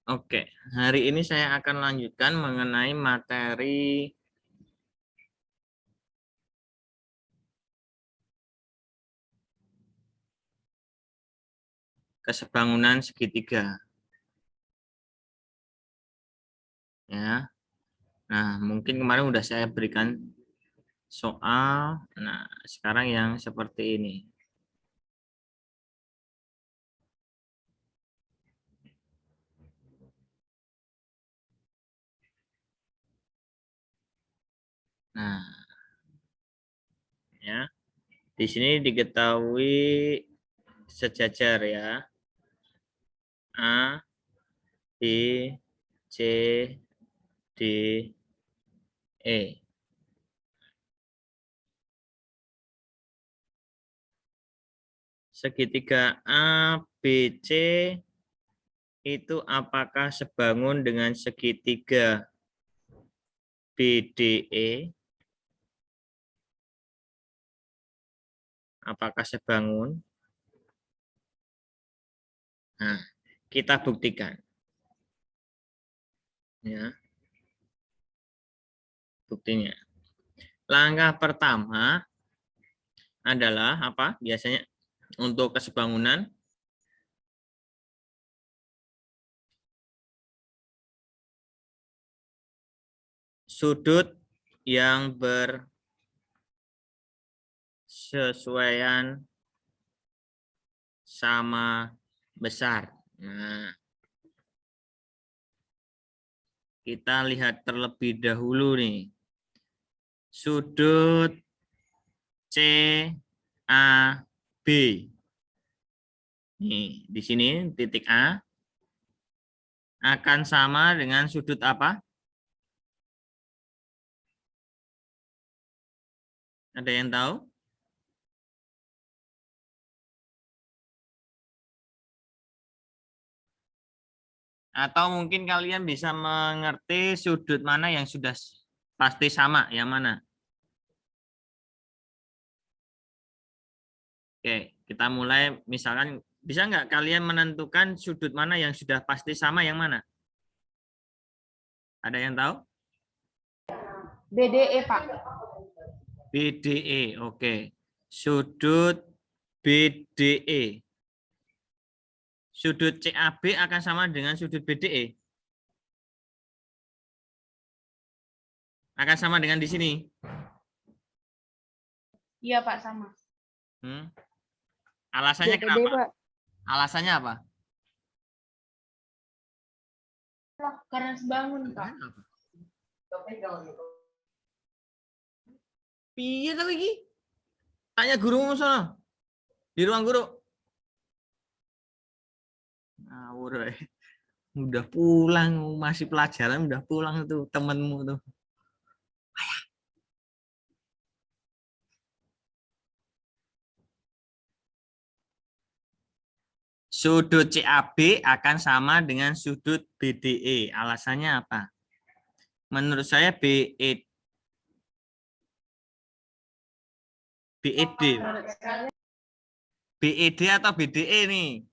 Oke, hari ini saya akan lanjutkan mengenai materi kesebangunan segitiga. Ya, nah mungkin kemarin udah saya berikan soal. Nah, sekarang yang seperti ini. Nah, ya, di sini diketahui sejajar ya. A, B, C, D, E. Segitiga A, B, C itu apakah sebangun dengan segitiga BDE? Apakah sebangun? Nah, kita buktikan. Ya, buktinya. Langkah pertama adalah apa? Biasanya untuk kesebangunan sudut yang bersesuaian sama besar. Nah, kita lihat terlebih dahulu nih. Sudut CAB. Nih, di sini titik A akan sama dengan sudut apa? Ada yang tahu? Atau mungkin kalian bisa mengerti sudut mana yang sudah pasti sama, yang mana? Oke, kita mulai. Misalkan, bisa nggak kalian menentukan sudut mana yang sudah pasti sama, yang mana? Ada yang tahu? BDE, Pak. BDE, oke. Sudut BDE. Sudut CAB akan sama dengan sudut BDE. Akan sama dengan di sini. Iya, Pak, sama. Alasannya BD, kenapa? Pak. Alasannya apa? Karena sebangun, Pak. Iya tapi iki. Tanya gurumu sana. Di ruang guru. Ngawur we. Udah pulang, masih pelajaran udah pulang tuh temenmu tuh. Sudut CAB akan sama dengan sudut BDE. Alasannya apa? Menurut saya BED. BED atau BDE nih?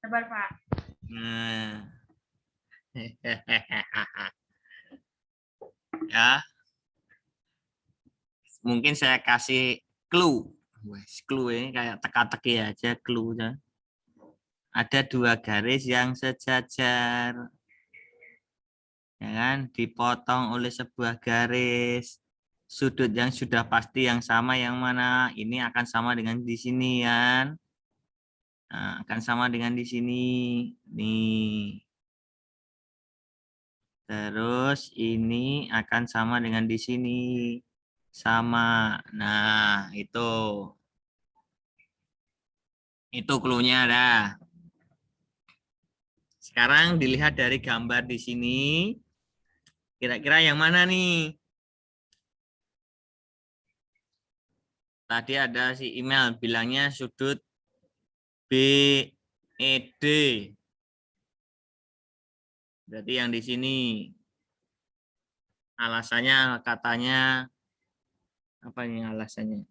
Sabar, Pak. Nah. Ya, mungkin saya kasih clue. Clue ini kayak teka-teki aja clue-nya. Ada dua garis yang sejajar, ya kan? Dipotong oleh sebuah garis. Sudut yang sudah pasti yang sama yang mana? Ini akan sama dengan di sini kan? Nah, akan sama dengan di sini. Nih. Terus ini akan sama dengan di sini. Sama. Nah, itu. Itu clue-nya dah. Sekarang dilihat dari gambar di sini. Kira-kira yang mana nih? Tadi ada si email bilangnya sudut BED. Berarti yang di sini. Alasannya katanya apa ini alasannya?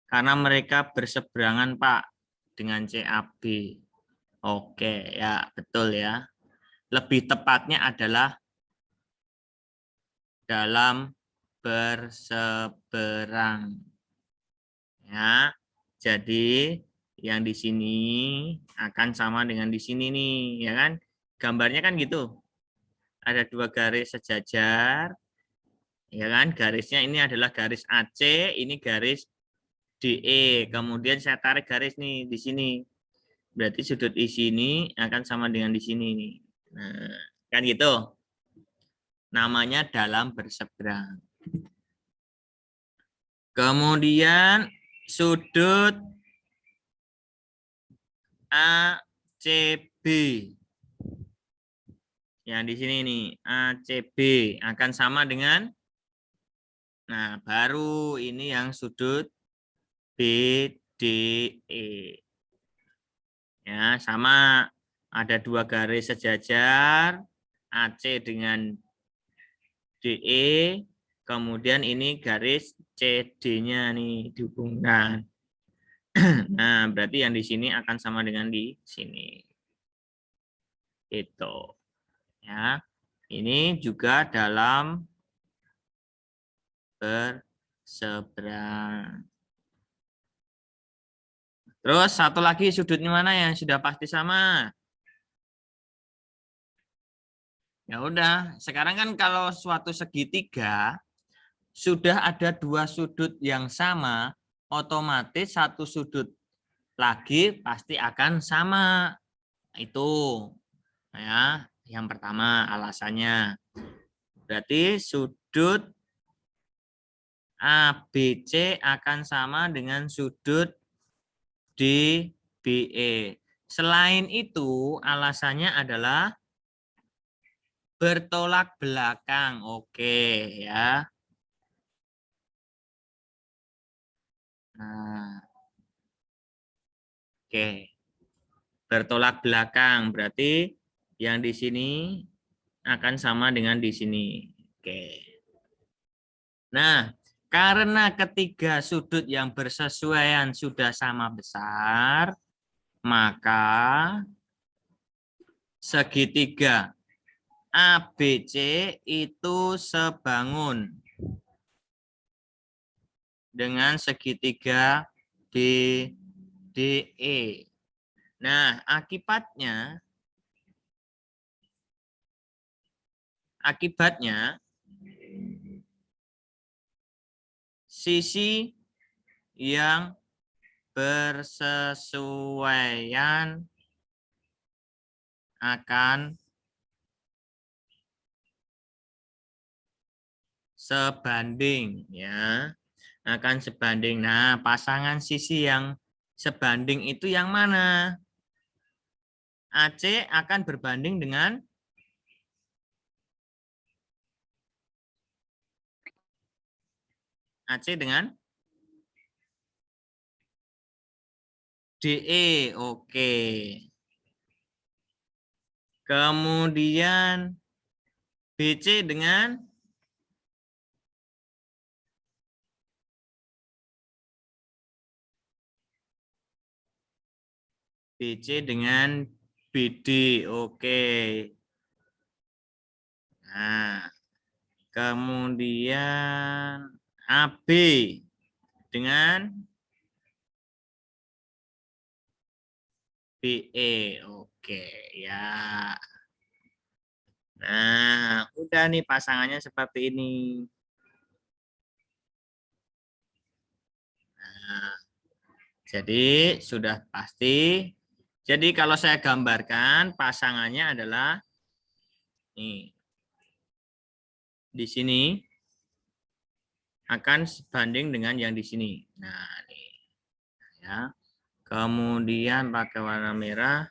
Karena mereka berseberangan, Pak, dengan CAB. Oke, ya betul ya. Lebih tepatnya adalah dalam berseberang. Ya. Jadi yang di sini akan sama dengan di sini nih, ya kan? Gambarnya kan gitu. Ada dua garis sejajar, ya kan? Garisnya ini adalah garis AC, ini garis DE. Kemudian saya tarik garis nih di sini. Berarti sudut di sini akan sama dengan di sini nih. Nah, kan gitu. Namanya dalam berseberang. Kemudian sudut ACB. Yang di sini nih, ACB akan sama dengan, nah baru ini yang sudut BDE. Ya, sama, ada dua garis sejajar, AC dengan DE, kemudian ini garis CD-nya nih dihubungkan. Nah, berarti yang di sini akan sama dengan di sini. Itu. Ya. Ini juga dalam berseberang. Terus satu lagi sudutnya mana yang sudah pasti sama? Ya udah, sekarang kan kalau suatu segitiga sudah ada dua sudut yang sama, otomatis satu sudut lagi pasti akan sama. Itu ya, yang pertama alasannya. Berarti sudut ABC akan sama dengan sudut DBE. Selain itu, alasannya adalah bertolak belakang. Oke, ya. Nah, oke. Bertolak belakang berarti yang di sini akan sama dengan di sini. Oke. Nah, karena ketiga sudut yang bersesuaian sudah sama besar, maka segitiga ABC itu sebangun dengan segitiga BDE. Nah, akibatnya sisi yang bersesuaian akan sebanding, ya, akan sebanding. Nah, pasangan sisi yang sebanding itu yang mana? AC akan berbanding dengan AC dengan DE. Oke. Kemudian BC dengan BD. Oke. Nah, kemudian AB dengan BE. Oke, ya. Nah, udah nih pasangannya seperti ini. Nah, jadi sudah pasti. Jadi kalau saya gambarkan pasangannya adalah nih. Di sini akan sebanding dengan yang di sini. Nah, nih. Ya. Kemudian pakai warna merah.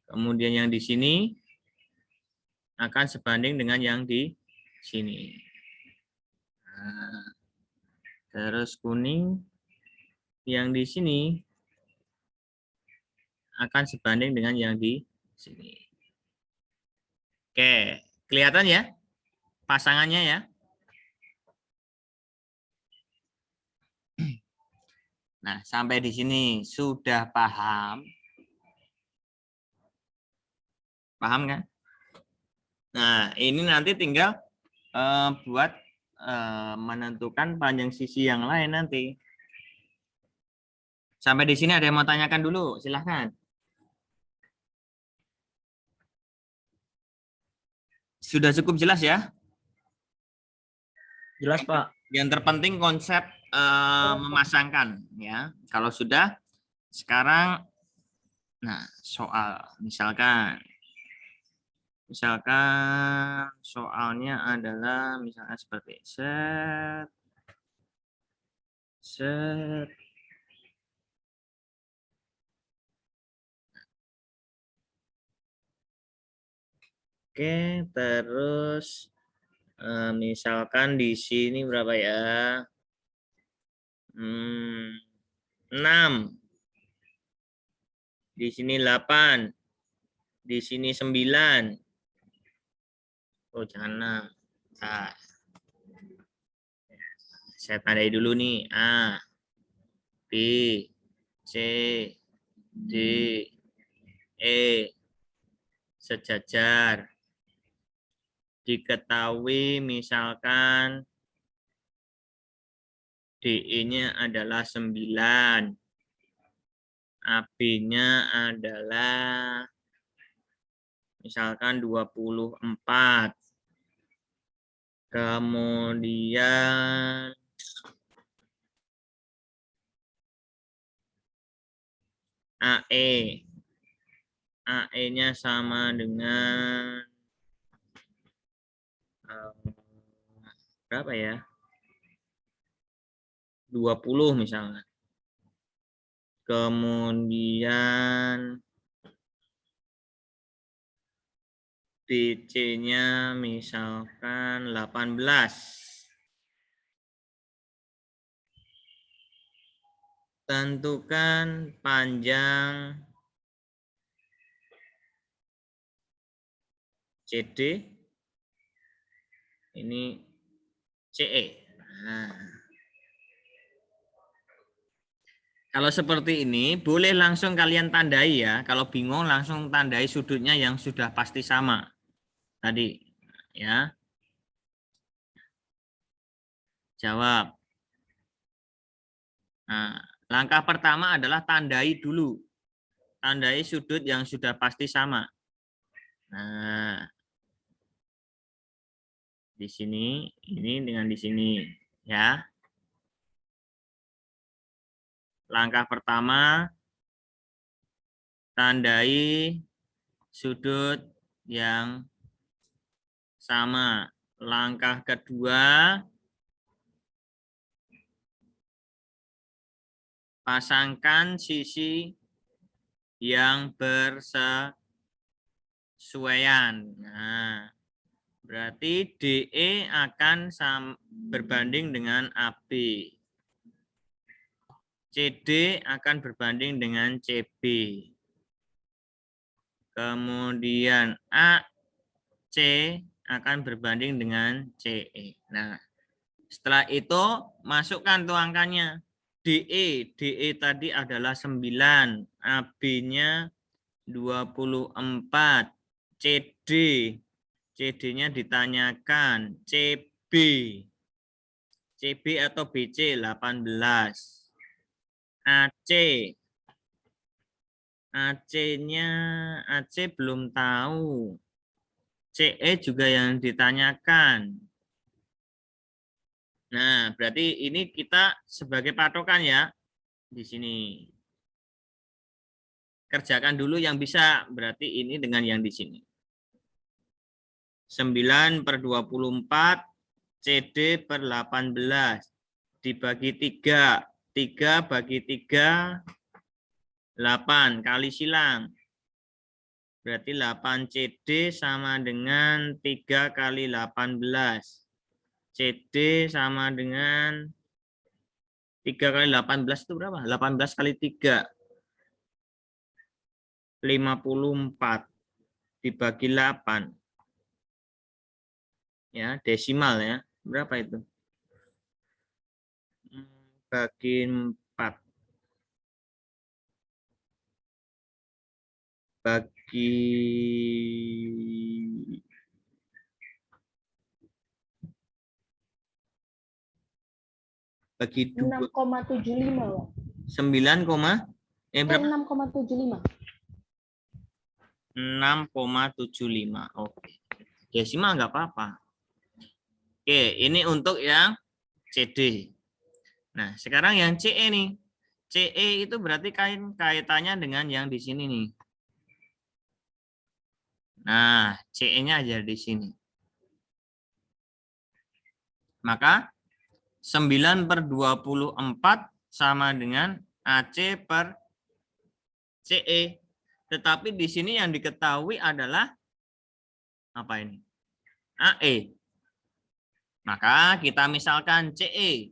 Kemudian yang di sini akan sebanding dengan yang di sini. Nah, terus kuning yang di sini akan sebanding dengan yang di sini. Oke, kelihatan ya pasangannya ya. Nah, sampai di sini sudah paham? Paham kan? Nah, ini nanti tinggal buat menentukan panjang sisi yang lain nanti. Sampai di sini ada yang mau tanyakan dulu? Silahkan. Sudah cukup jelas ya? Jelas, Pak. Yang terpenting konsep memasangkan ya. Kalau sudah, sekarang nah soal misalkan soalnya adalah misalnya seperti set oke, terus misalkan di sini berapa ya? 6. Di sini 8. Di sini 9. Oh, jangan 6. Nah, saya tandai dulu nih. A, B, C, D, E. Sejajar. Diketahui misalkan DE-nya adalah 9. AB-nya adalah misalkan 24. Kemudian AE. AE-nya sama dengan berapa ya? 20 misalnya. Kemudian BC-nya misalkan 18. Tentukan panjang CD. Ini CE. Nah, kalau seperti ini, boleh langsung kalian tandai ya. Kalau bingung, langsung tandai sudutnya yang sudah pasti sama. Tadi, ya. Jawab. Nah, langkah pertama adalah tandai dulu. Tandai sudut yang sudah pasti sama. Nah, di sini, ini dengan di sini, ya. Langkah pertama, tandai sudut yang sama. Langkah kedua, pasangkan sisi yang bersesuaian. Nah, berarti DE akan berbanding dengan AB. CD akan berbanding dengan CB. Kemudian AC akan berbanding dengan CE. Nah, setelah itu masukkan tuh angkanya. DE tadi adalah 9, AB-nya 24, CD-nya ditanyakan, CB atau BC 18. AC belum tahu. CE juga yang ditanyakan. Nah, berarti ini kita sebagai patokan ya di sini. Kerjakan dulu yang bisa, berarti ini dengan yang di sini. 9/24 CD per 18 dibagi 3. 3 bagi 3 8 kali silang. Berarti 8 CD sama dengan 3 kali 18. CD sama dengan 3 kali 18 itu berapa? 18 kali 3. 54 dibagi 8. Ya, desimal ya. Berapa itu? Bagi 4. bagi 2 6,75, Pak. 9, berapa? 6,75. 6,75. Oke. Desimal nggak apa-apa. Oke, ini untuk yang CD. Nah, sekarang yang CE nih. CE itu berarti kaitannya dengan yang di sini nih. Nah, CE-nya aja di sini. Maka 9/24 sama dengan AC per CE. Tetapi di sini yang diketahui adalah apa ini? AE. Maka kita misalkan CE.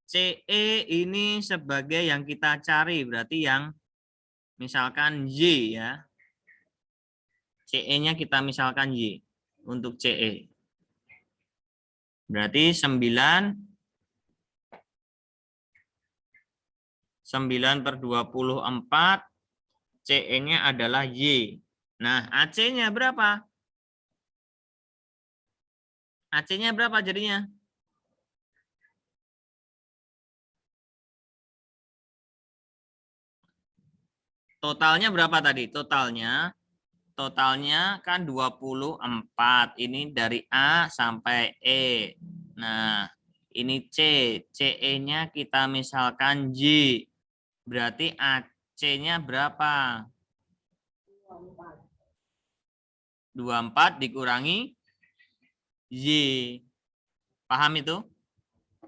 CE ini sebagai yang kita cari, berarti yang misalkan Y ya. CE-nya kita misalkan Y untuk CE. Berarti 9/24 CE-nya adalah Y. Nah, AC-nya berapa? AC-nya berapa jadinya? Totalnya berapa tadi? Totalnya kan 24. Ini dari A sampai E. Nah, ini C. CE-nya kita misalkan Y. Berarti AC-nya berapa? 24 dikurangi Y. Paham itu?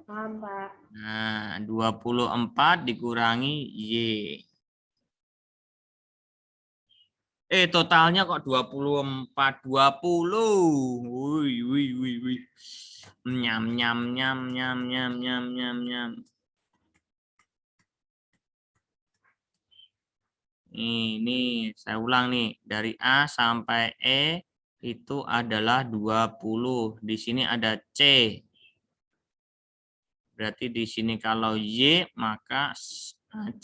Paham, Pak. Nah, 24 dikurangi Y. Totalnya kok 24. 20. Wih, wih, wih, wih. Nyam, nyam, nyam, nyam, nyam, nyam, nyam, nyam. Ini saya ulang nih. Dari A sampai E itu adalah 20. Di sini ada C. Berarti di sini kalau Y, maka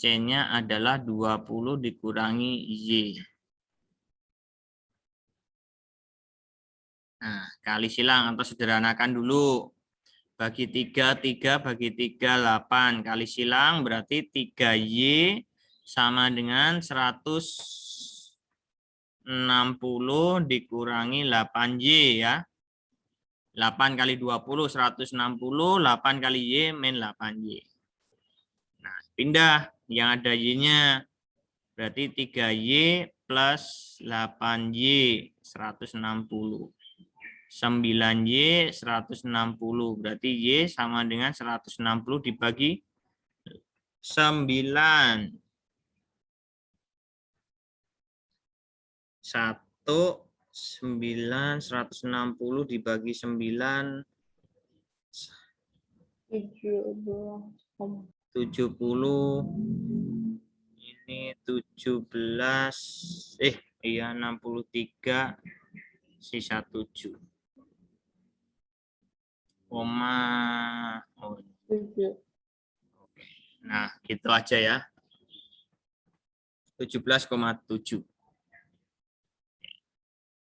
C-nya adalah 20 dikurangi Y. Nah, kali silang atau sederhanakan dulu. Bagi 3, 3 bagi 3, 8. Kali silang berarti 3Y sama dengan 160 dikurangi 8Y ya. 8 kali 20, 160. 8 kali Y min 8Y. Nah, pindah. Yang ada Y-nya. Berarti 3Y plus 8Y, 160. 9Y 160. Berarti Y sama dengan 160 dibagi 9. 9 160 dibagi 9 70. Ini 17. Iya 63 sisa 7. Nah, gitu aja ya. 17,7.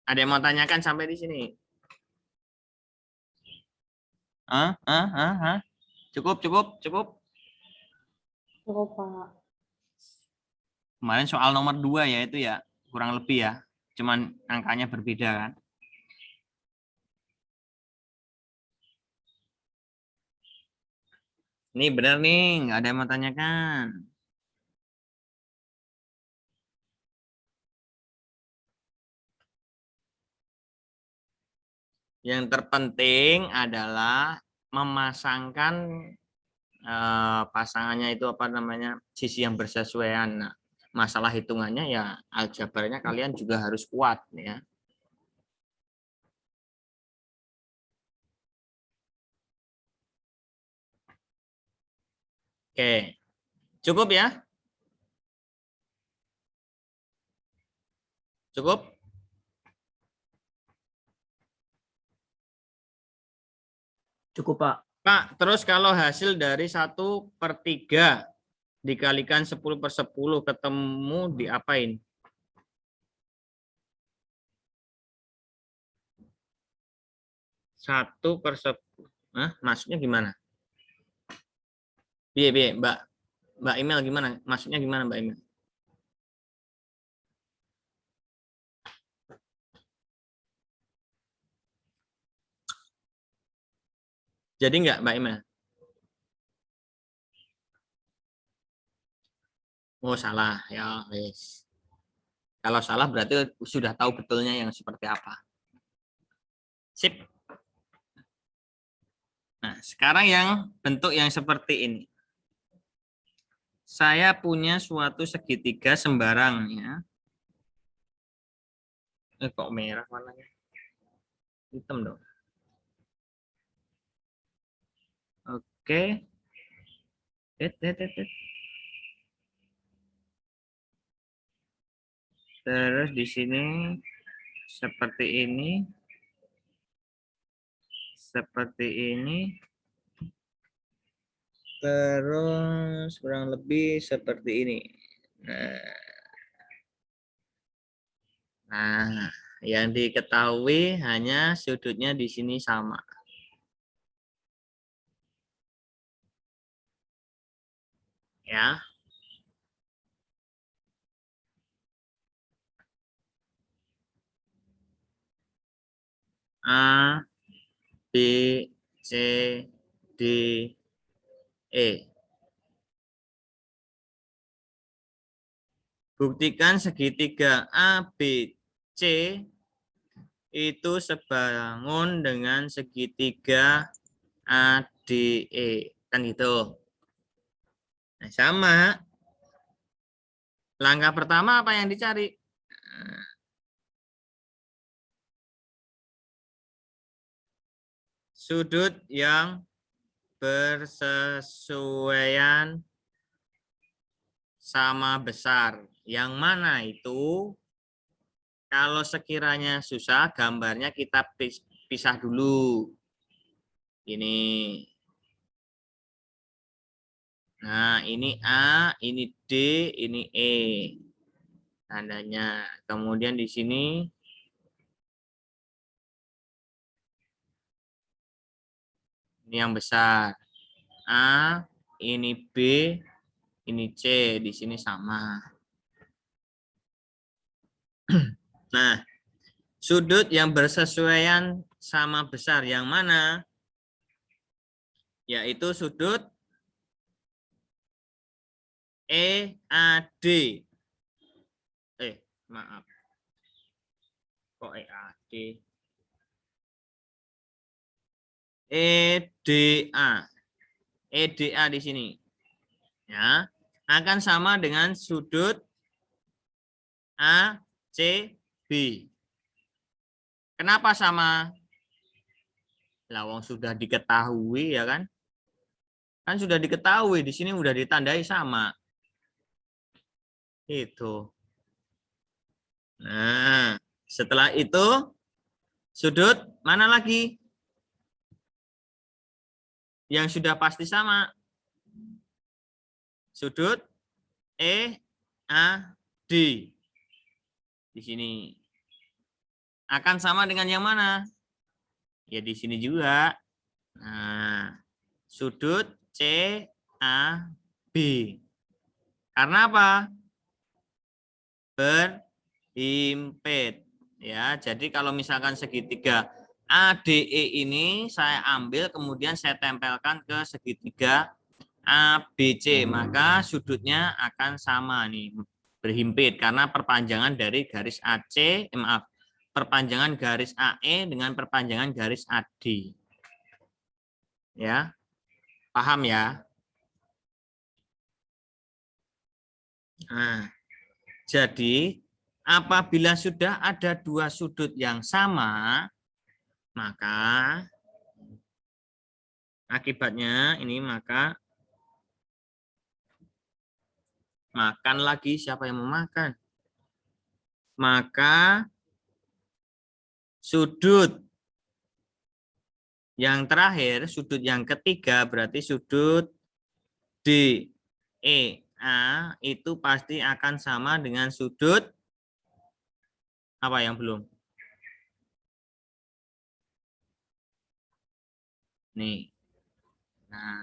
Ada yang mau tanyakan sampai di sini? Cukup. Cukup, Pak. Kemarin soal nomor 2 ya itu ya, kurang lebih ya. Cuman angkanya berbeda kan. Ini benar nih, nggak ada yang mau tanyakan. Yang terpenting adalah memasangkan pasangannya itu apa namanya, sisi yang bersesuaian. Nah, masalah hitungannya ya aljabarnya kalian juga harus kuat ya. Oke, cukup ya? Cukup? Cukup, Pak. Pak, terus kalau hasil dari 1/3 dikalikan 10/10 ketemu diapain? 1/10. Hah? Maksudnya gimana? Biye, Mbak Email gimana? Maksudnya gimana Mbak Email? Jadi enggak Mbak Email? Oh salah ya, wes. Kalau salah berarti sudah tahu betulnya yang seperti apa. Sip. Nah, sekarang yang bentuk yang seperti ini. Saya punya suatu segitiga sembarang ya. Kok merah warnanya? Hitam dong. Oke. Terus di sini seperti ini. Seperti ini. Terus kurang lebih seperti ini. Nah, yang diketahui hanya sudutnya di sini sama. Ya. A, B, C, D, E. Buktikan segitiga ABC itu sebangun dengan segitiga ADE. Kan gitu. Nah, sama. Langkah pertama apa yang dicari? Sudut yang bersesuaian sama besar. Yang mana itu? Kalau sekiranya susah, gambarnya kita pisah dulu. Ini. Nah, ini A, ini D, ini E. Tandanya. Kemudian di sini ini yang besar. A, ini B, ini C, di sini sama. Nah, sudut yang bersesuaian sama besar yang mana? Yaitu sudut EAD. Maaf. Kok EAD? EDA. EDA di sini. Ya, akan sama dengan sudut ACB. Kenapa sama? Lawang sudah diketahui ya kan? Kan sudah diketahui di sini udah ditandai sama. Itu. Nah, setelah itu sudut mana lagi? Yang sudah pasti sama. Sudut EAD. Di sini. Akan sama dengan yang mana? Ya di sini juga. Nah, sudut CAB. Karena apa? Berhimpit. Ya, jadi kalau misalkan segitiga ADE ini saya ambil kemudian saya tempelkan ke segitiga ABC, maka sudutnya akan sama nih, berhimpit karena perpanjangan dari garis AC, maaf, perpanjangan garis AE dengan perpanjangan garis AD. Ya. Paham ya? Nah, jadi apabila sudah ada dua sudut yang sama, maka akibatnya ini maka makan lagi, siapa yang mau makan? Maka sudut yang terakhir, sudut yang ketiga berarti sudut DEA itu pasti akan sama dengan sudut apa yang belum? Nih. Nah.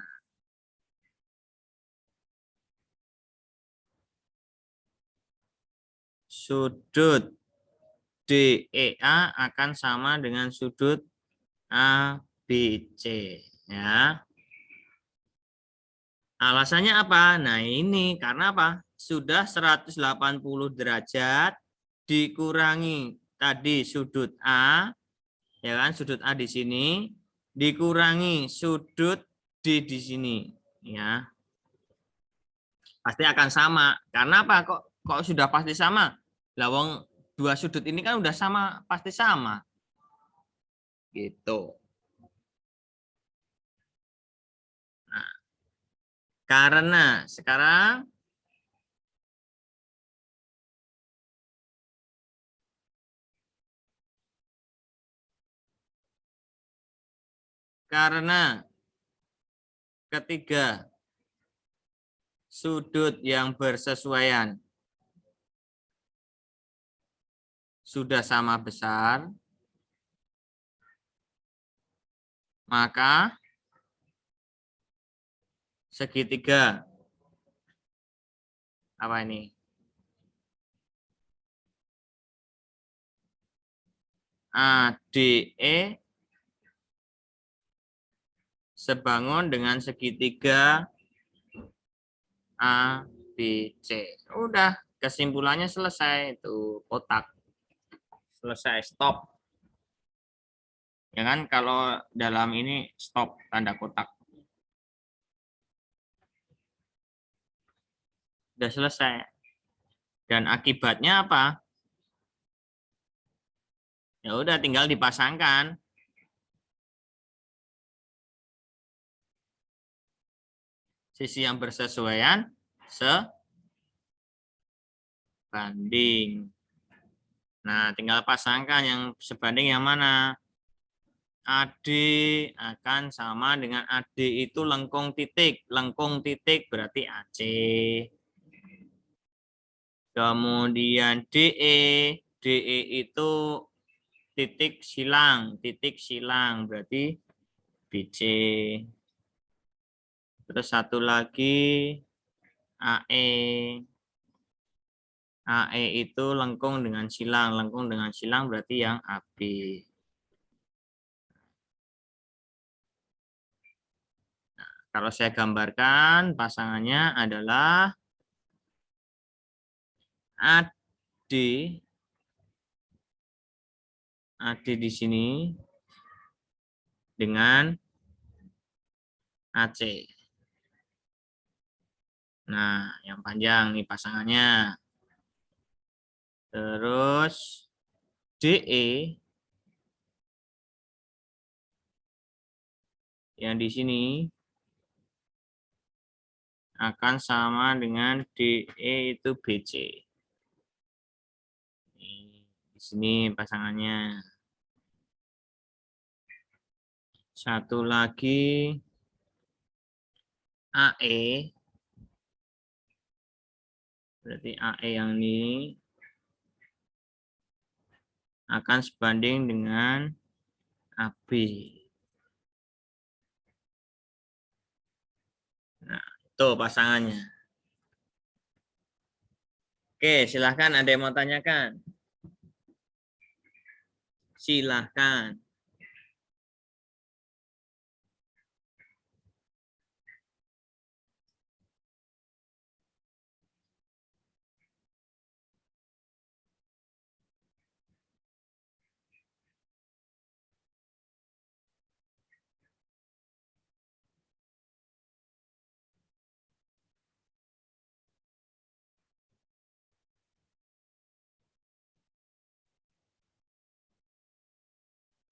Sudut DEA akan sama dengan sudut ABC. Ya. Alasannya apa? Nah ini karena apa? Sudah 180 derajat dikurangi tadi sudut A, ya kan? Sudut A di sini dikurangi sudut D di sini, ya. Pasti akan sama. Karena apa? Kok sudah pasti sama? Lah wong dua sudut ini kan udah sama, pasti sama. Gitu. Nah, karena sekarang ketiga sudut yang bersesuaian sudah sama besar, maka segitiga apa ini? ADE sebangun dengan segitiga ABC. Udah, kesimpulannya selesai, itu kotak. Selesai, stop. Ya kan, kalau dalam ini stop, tanda kotak. Udah selesai. Dan akibatnya apa? Ya udah, tinggal dipasangkan. Sisi yang bersesuaian sebanding. Nah, tinggal pasangkan yang sebanding yang mana? AD akan sama dengan AD itu lengkung titik. Lengkung titik berarti AC. Kemudian DE. DE itu titik silang. Titik silang berarti BC. Terus satu lagi AE. AE itu lengkung dengan silang. Lengkung dengan silang berarti yang AB. Nah, kalau saya gambarkan pasangannya adalah AD. AD di sini dengan AC. Nah, yang panjang nih pasangannya. Terus DE yang di sini akan sama dengan DE itu BC. Di sini pasangannya. Satu lagi AE. Berarti AE yang ini akan sebanding dengan AB. Nah, itu pasangannya. Oke, silahkan ada yang mau tanyakan. Silahkan.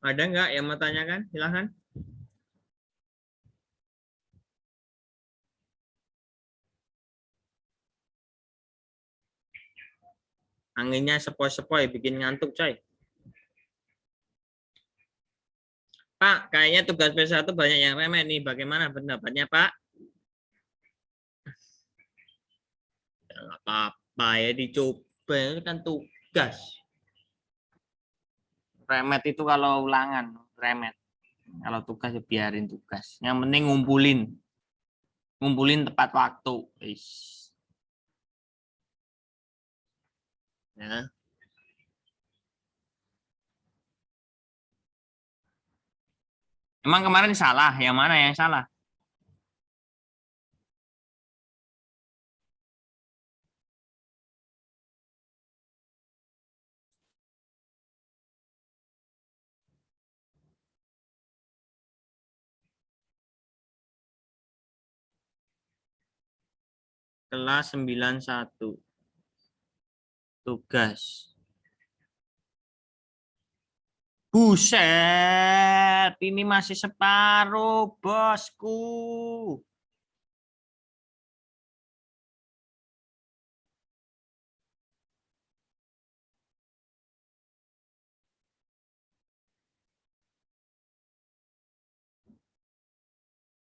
Ada nggak yang mau tanyakan? Silahkan. Anginnya sepoi-sepoi, bikin ngantuk, coy. Pak, kayaknya tugas P1 banyak yang remeh nih. Bagaimana pendapatnya, Pak? Nggak apa-apa ya, dicoba. Itu kan tugas. Remet itu kalau ulangan, remet. Kalau tugas ya biarin tugas. Yang penting ngumpulin tepat waktu. Ish. Ya. Emang kemarin salah, yang mana yang salah? Kelas 91. Tugas. Buset, ini masih separuh, bosku.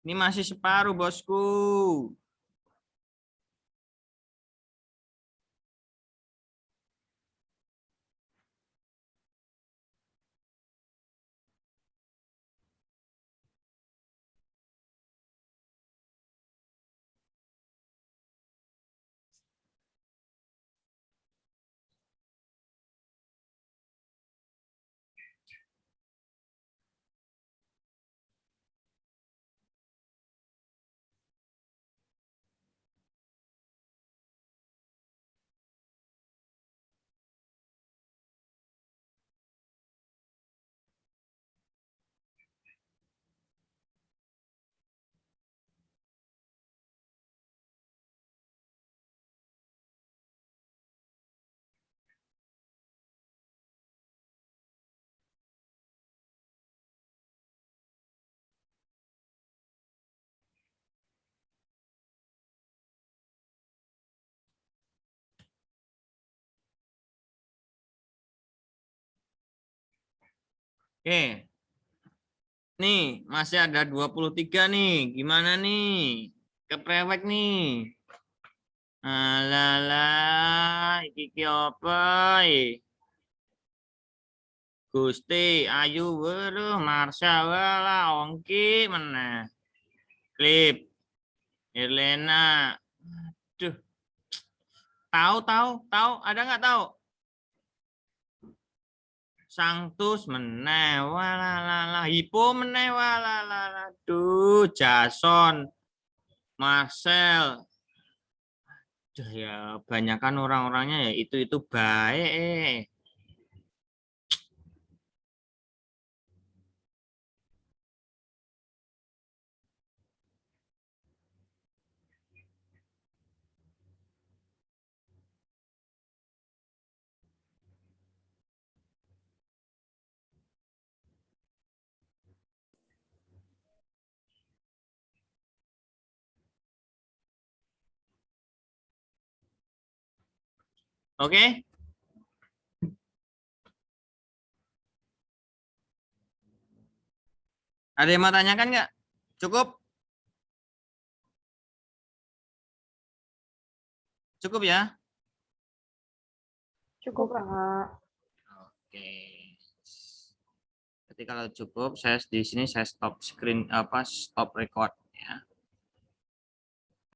Ini masih separuh, bosku. Oke. Nih, masih ada 23 nih. Gimana nih? Keprewek nih. Alah, iki apa? Gusti, Ayu, weruh, Marsha, wala, Ongki, mana? Klip, Irlena. Duh, tahu, ada nggak tahu? Sanctus meneh, walalala, Hipo meneh, walalala. Duh, Jason, Marcel. Duh, ya, banyakan orang-orangnya ya itu baik. Oke? Ada yang mau tanyakan nggak? Cukup? Cukup ya? Cukup, Kak. Oke. Jadi kalau cukup, saya di sini saya stop screen stop record.